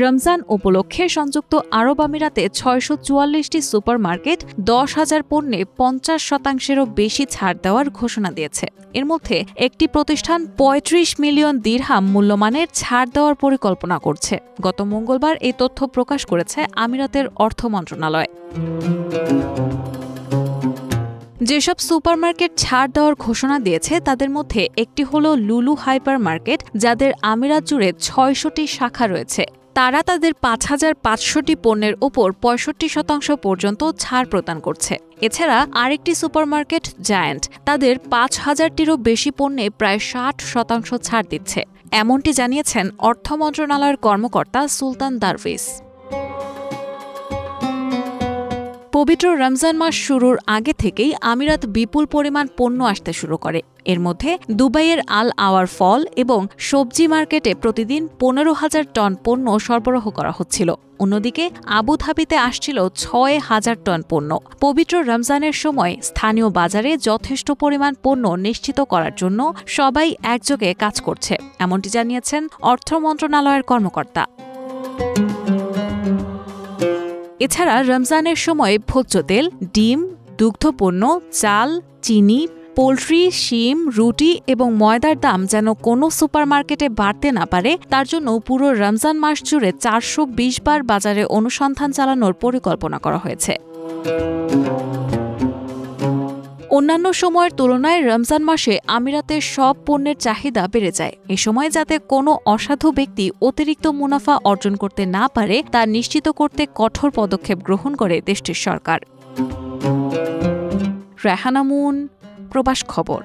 রমজান উপলক্ষে সংযুক্ত আরব আমিরাতে ৬৪৪টি সুপারমার্কেট ১০,০০০ পণ্যে ৫০%-এরও বেশি ছাড় দেওয়ার ঘোষণা দিয়েছে। এর মধ্যে একটি প্রতিষ্ঠান ৩৫ মিলিয়ন দিরহাম মূল্যমানের ছাড় দেওয়ার পরিকল্পনা করছে। গত মঙ্গলবার এই তথ্য প্রকাশ করেছে আমিরাতের অর্থ মন্ত্রণালয়। যেসব সুপারমার্কেট ছাড় দেওয়ার ঘোষণা দিয়েছে তাদের মধ্যে একটি হল লুলু হাইপার মার্কেট, যাদের আমিরাত জুড়ে ৬০০টি শাখা রয়েছে। তারা তাদের ৫,৫০০টি পণ্যের ওপর ৬৫% পর্যন্ত ছাড় প্রদান করছে। এছাড়া আরেকটি সুপারমার্কেট জায়ান্ট তাদের ৫,০০০টিরও বেশি পণ্যে প্রায় ৬০% ছাড় দিচ্ছে, এমনটি জানিয়েছেন অর্থ মন্ত্রণালয়ের কর্মকর্তা সুলতান দারভিস। পবিত্র রমজান মাস শুরুর আগে থেকেই আমিরাত বিপুল পরিমাণ পণ্য আসতে শুরু করে। এর মধ্যে দুবাইয়ের আল আওয়ার ফল এবং সবজি মার্কেটে প্রতিদিন ১৫,০০০ টন পণ্য সরবরাহ করা হচ্ছিল। অন্যদিকে আবুধাবিতে আসছিল ৬,০০০ টন পণ্য। পবিত্র রমজানের সময় স্থানীয় বাজারে যথেষ্ট পরিমাণ পণ্য নিশ্চিত করার জন্য সবাই একযোগে কাজ করছে, এমনটি জানিয়েছেন অর্থ মন্ত্রণালয়ের কর্মকর্তা। এছাড়া রমজানের সময় ভোজ্য তেল, ডিম, দুগ্ধপণ্য, চাল, চিনি, পোলট্রি, শিম, রুটি এবং ময়দার দাম যেন কোনো সুপারমার্কেটে বাড়তে না পারে, তার জন্য পুরো রমজান মাস জুড়ে ৪২০ বার বাজারে অনুসন্ধান চালানোর পরিকল্পনা করা হয়েছে। অন্যান্য সময়ের তুলনায় রমজান মাসে আমিরাতের সব পণ্যের চাহিদা বেড়ে যায়। এ সময় যাতে কোনো অসাধু ব্যক্তি অতিরিক্ত মুনাফা অর্জন করতে না পারে তা নিশ্চিত করতে কঠোর পদক্ষেপ গ্রহণ করে দেশটির সরকার। রেহানা মুন, প্রবাস খবর।